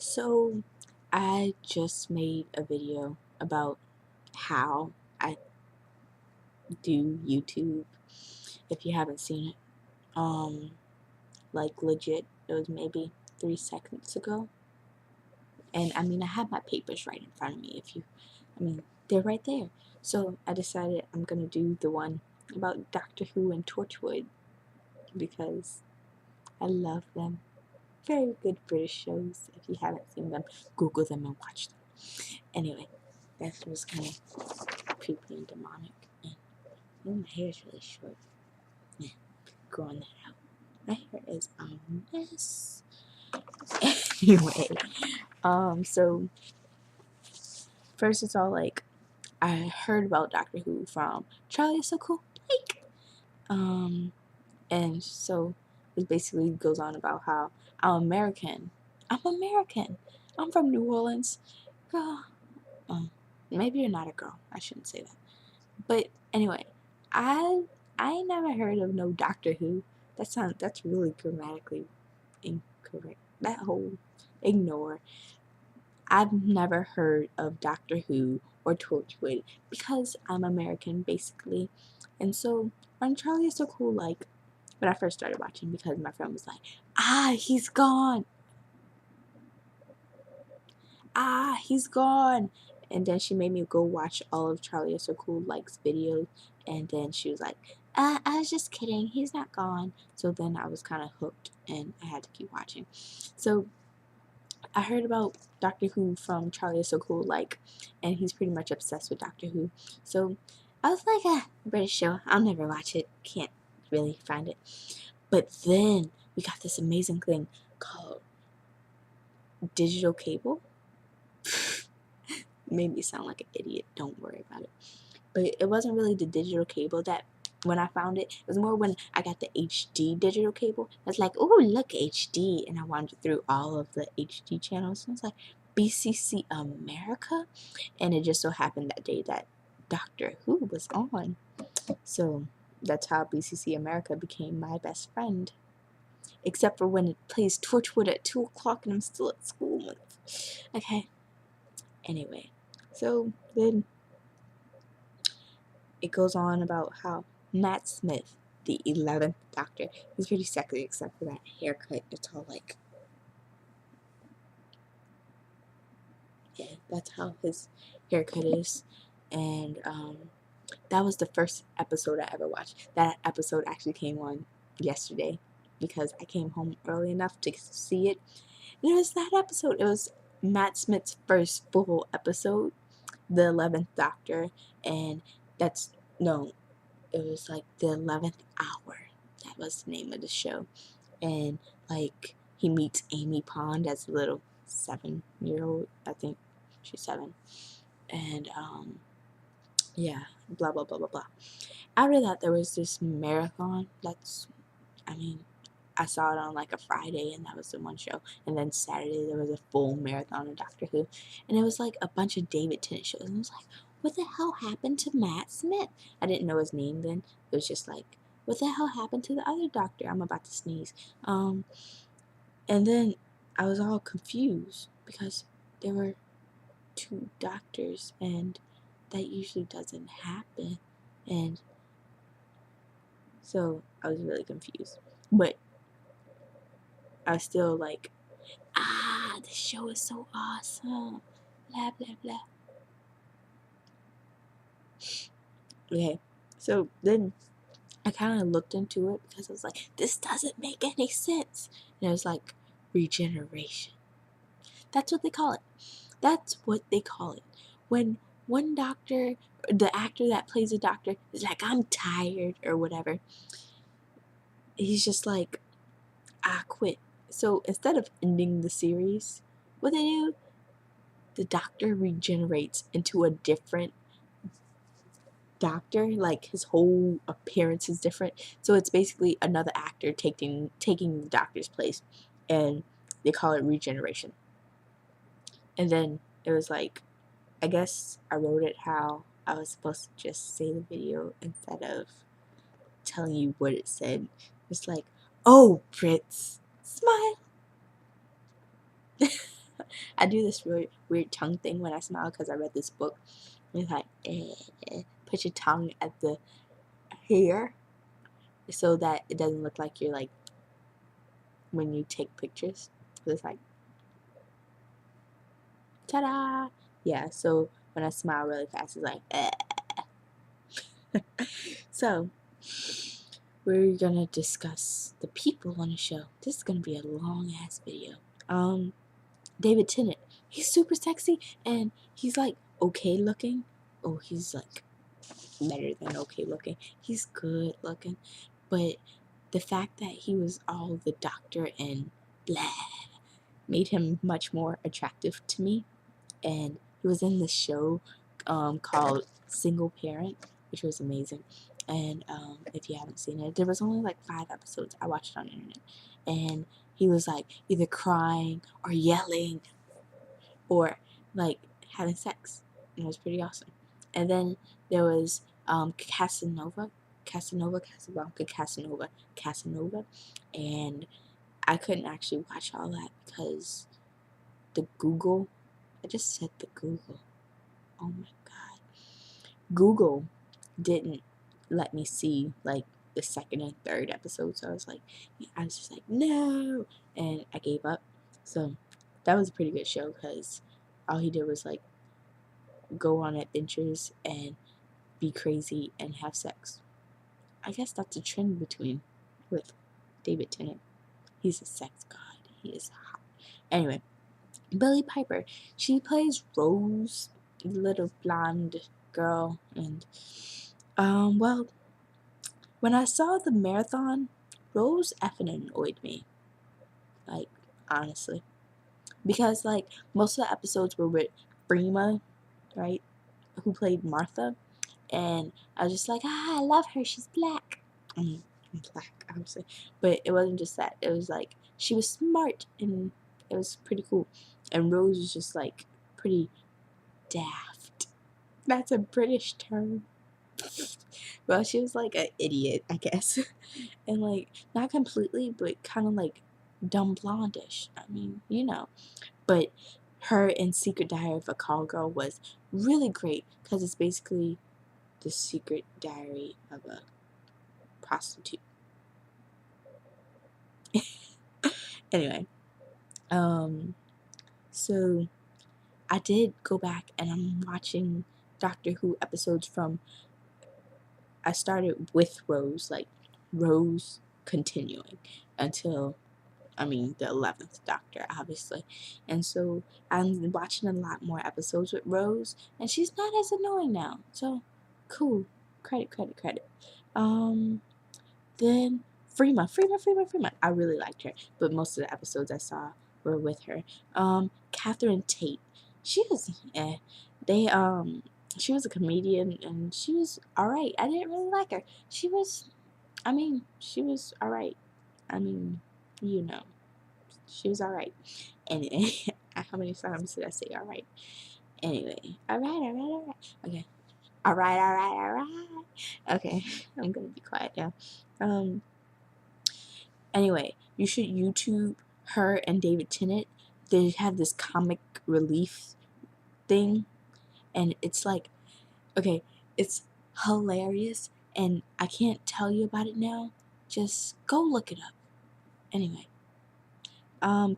So I just made a video about how I do YouTube. If you haven't seen it, like legit, it was maybe 3 seconds ago. And I mean, I have my papers right in front of me. They're right there. So I decided I'm gonna do the one about Doctor Who and Torchwood because I love them. Very good British shows. If you haven't seen them, Google them and watch them. Anyway, that was kind of creepy and demonic. And my hair is really short. Yeah, growing that out. My hair is a mess. Anyway, so first it's all like I heard about Doctor Who from charlieissocoollike. And so it basically goes on about how I'm American. I'm from New Orleans. Girl. Maybe you're not a girl. I shouldn't say that. But anyway, I ain't never heard of no Doctor Who. That's really grammatically incorrect. That whole ignore. I've never heard of Doctor Who or Torchwood because I'm American basically. And so when Charlie is so cool, like when I first started watching, because my friend was like, he's gone. He's gone. And then she made me go watch all of Charlie is so cool like's videos, and then she was like, I was just kidding, he's not gone. So then I was kind of hooked and I had to keep watching. So I heard about Doctor Who from Charlie is so cool like, and he's pretty much obsessed with Doctor Who. So I was like, British show, I'll never watch it, can't really find it. But then we got this amazing thing called digital cable. Made me sound like an idiot, don't worry about it. But it wasn't really the digital cable that when I found it was more when I got the HD digital cable. I was like, oh, look, HD. And I wandered through all of the HD channels. And I was like, BCC America? And it just so happened that day that Doctor Who was on. So that's how BCC America became my best friend. Except for when it plays Torchwood at 2 o'clock and I'm still at school. Okay. Anyway, so then it goes on about how Matt Smith, the 11th Doctor, he's pretty sexy except for that haircut. It's all like, yeah, that's how his haircut is. And that was the first episode I ever watched. That episode actually came on yesterday because I came home early enough to see it. And it was that episode. It was Matt Smith's first full episode, the 11th Doctor, and it was like the 11th hour. That was the name of the show. And like he meets Amy Pond as a little 7-year-old. I think she's 7. And yeah, blah blah blah blah blah. After that there was this marathon. I saw it on like a Friday, and that was the one show. And then Saturday there was a full marathon of Doctor Who, and it was like a bunch of David Tennant shows. And I was like, what the hell happened to Matt Smith? I didn't know his name then. It was just like, what the hell happened to the other Doctor? I'm about to sneeze. And then I was all confused because there were 2 doctors, and that usually doesn't happen. And so I was really confused. But I was still like, the show is so awesome. Blah, blah, blah. Okay, so then I kind of looked into it because I was like, this doesn't make any sense. And it was like, regeneration. That's what they call it. That's what they call it. When one doctor, the actor that plays a doctor, is like, I'm tired or whatever, he's just like, I quit. So instead of ending the series, what they do, the doctor regenerates into a different doctor. Like his whole appearance is different. So it's basically another actor taking the doctor's place, and they call it regeneration. And then it was like, I guess I wrote it how I was supposed to just say the video instead of telling you what it said. It's like, oh, Brits, smile. I do this really weird tongue thing when I smile because I read this book. It's like, put your tongue at the hair so that it doesn't look like you're like, when you take pictures. So it's like, ta-da! Yeah, so when I smile really fast, it's like, So, we're gonna discuss the people on the show. This is gonna be a long-ass video. David Tennant. He's super sexy, and he's like okay looking. Oh, he's like better than okay looking. He's good looking, but the fact that he was all the doctor and blah made him much more attractive to me. And he was in this show called Single Parent, which was amazing. And if you haven't seen it, there was only like 5 episodes. I watched it on the internet, and he was like either crying or yelling or like having sex. And it was pretty awesome. And then there was Casanova, and I couldn't actually watch all that because the Google, I just said the Google, oh my god, Google didn't let me see like the 2nd and 3rd episode, so I was just like no, and I gave up. So that was a pretty good show because all he did was like go on adventures and be crazy and have sex. I guess that's a trend with David Tennant. He's a sex god. He is hot. Anyway, Billie Piper. She plays Rose, little blonde girl, and well, when I saw the marathon, Rose effing annoyed me. Like, honestly, because like most of the episodes were with Freema, right, who played Martha, and I was just like, I love her. She's black. I'm black, obviously, but it wasn't just that. It was like she was smart, and it was pretty cool. And Rose was just like pretty daft. That's a British term. Well, she was like an idiot, I guess, and like not completely, but kind of like dumb blondish. I mean, you know. But her in Secret Diary of a Call Girl was really great because it's basically the secret diary of a prostitute. Anyway, so I did go back and I'm watching Doctor Who episodes from, I started with Rose, like Rose continuing until, I mean, the 11th Doctor, obviously. And so I'm watching a lot more episodes with Rose, and she's not as annoying now. So, cool. Credit. Then Freema. I really liked her, but most of the episodes I saw were with her. Catherine Tate. She was, she was a comedian, and she was alright. I didn't really like her. She was alright. I mean, you know, she was alright. And how many times did I say alright? Anyway, alright. Okay. Alright. Okay, I'm gonna be quiet now. Anyway, you should YouTube her and David Tennant. They have this comic relief thing, and it's like, okay, it's hilarious, and I can't tell you about it now. Just go look it up. Anyway,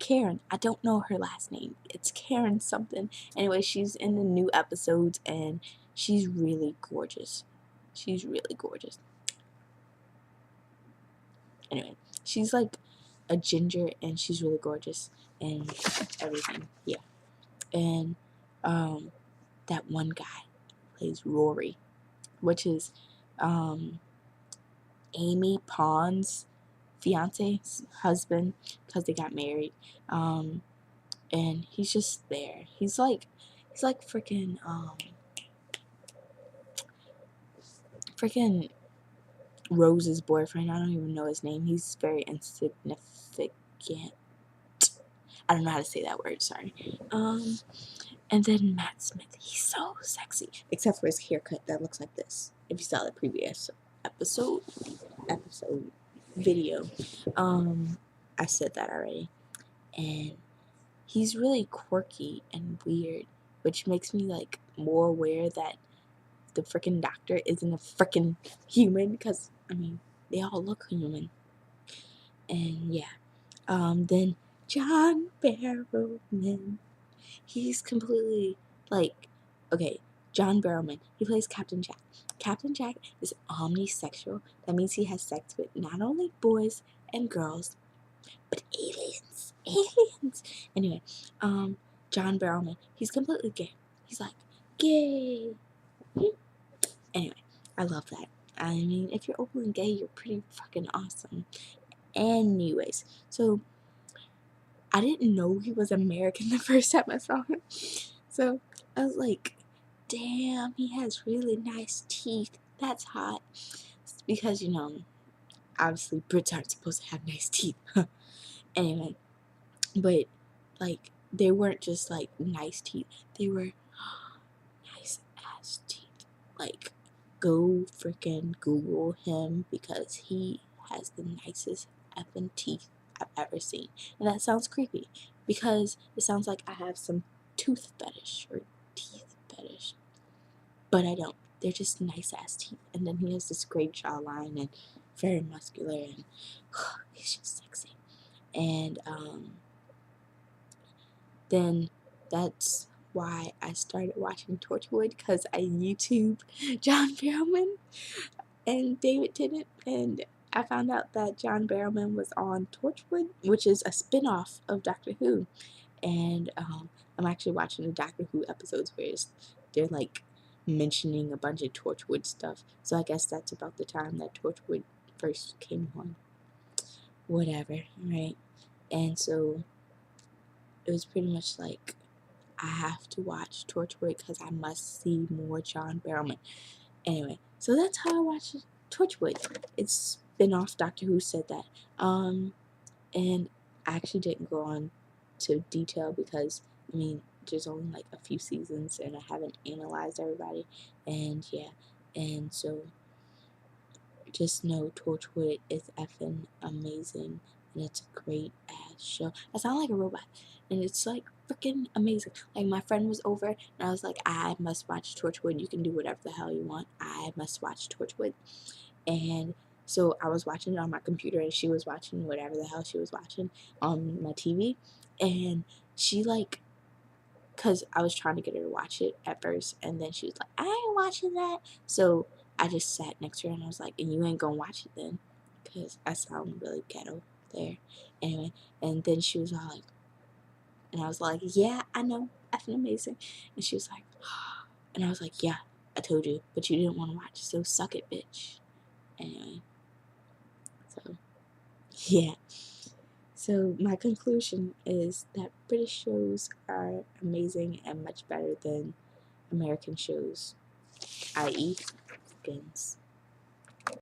Karen, I don't know her last name. It's Karen something. Anyway, she's in the new episodes, and she's really gorgeous. Anyway, she's like a ginger, and she's really gorgeous, and everything. Yeah. And that one guy plays Rory, which is Amy Pond's husband, because they got married. And he's just there. He's like freaking Rose's boyfriend. I don't even know his name. He's very insignificant. I don't know how to say that word, sorry. And then Matt Smith, he's so sexy, except for his haircut that looks like this. If you saw the previous episode video, I said that already. And he's really quirky and weird, which makes me like more aware that the freaking doctor isn't a freaking human, because I mean they all look human. And yeah, then John Barrowman, he's completely like, okay, John Barrowman, he plays Captain Jack. Captain Jack is omnisexual. That means he has sex with not only boys and girls, but aliens. Aliens. Anyway, John Barrowman, he's completely gay. He's like, gay. Anyway, I love that. I mean, if you're openly gay, you're pretty fucking awesome. Anyways, so I didn't know he was American the first time I saw him. So I was like, damn, he has really nice teeth. That's hot. Because, you know, obviously Brits aren't supposed to have nice teeth. Anyway, but like, they weren't just like nice teeth. They were nice ass teeth. Like, go freaking Google him, because he has the nicest effing teeth I've ever seen. And that sounds creepy, because it sounds like I have some tooth fetish or teeth fetish. But I don't. They're just nice ass teeth. And then he has this great jawline and very muscular, and he's just sexy. And then that's why I started watching Torchwood, because I YouTube John Barrowman and David Tennant, and I found out that John Barrowman was on Torchwood, which is a spin-off of Doctor Who. And I'm actually watching the Doctor Who episodes where they're like mentioning a bunch of Torchwood stuff. So I guess that's about the time that Torchwood first came on. Whatever, right? And so it was pretty much like, I have to watch Torchwood because I must see more John Barrowman. Anyway, so that's how I watched Torchwood. It's spin-off Doctor Who said that. And I actually didn't go on to detail because, I mean, there's only like a few seasons and I haven't analyzed everybody. And yeah, and so just know Torchwood is effing amazing, and it's a great ass show. I sound like a robot, and it's like freaking amazing. Like, my friend was over, and I was like, I must watch Torchwood. You can do whatever the hell you want. I must watch Torchwood. And so I was watching it on my computer, and she was watching whatever the hell she was watching on my TV. And she like, because I was trying to get her to watch it at first, and then she was like, I ain't watching that. So I just sat next to her, and I was like, and you ain't gonna watch it then? Because I sound really ghetto there. Anyway, and then she was all like, and I was like, yeah, I know, effing amazing. And she was like, and I was like, yeah, I told you, but you didn't want to watch, so suck it, bitch. Anyway, so yeah. So my conclusion is that British shows are amazing and much better than American shows, i.e. Skins.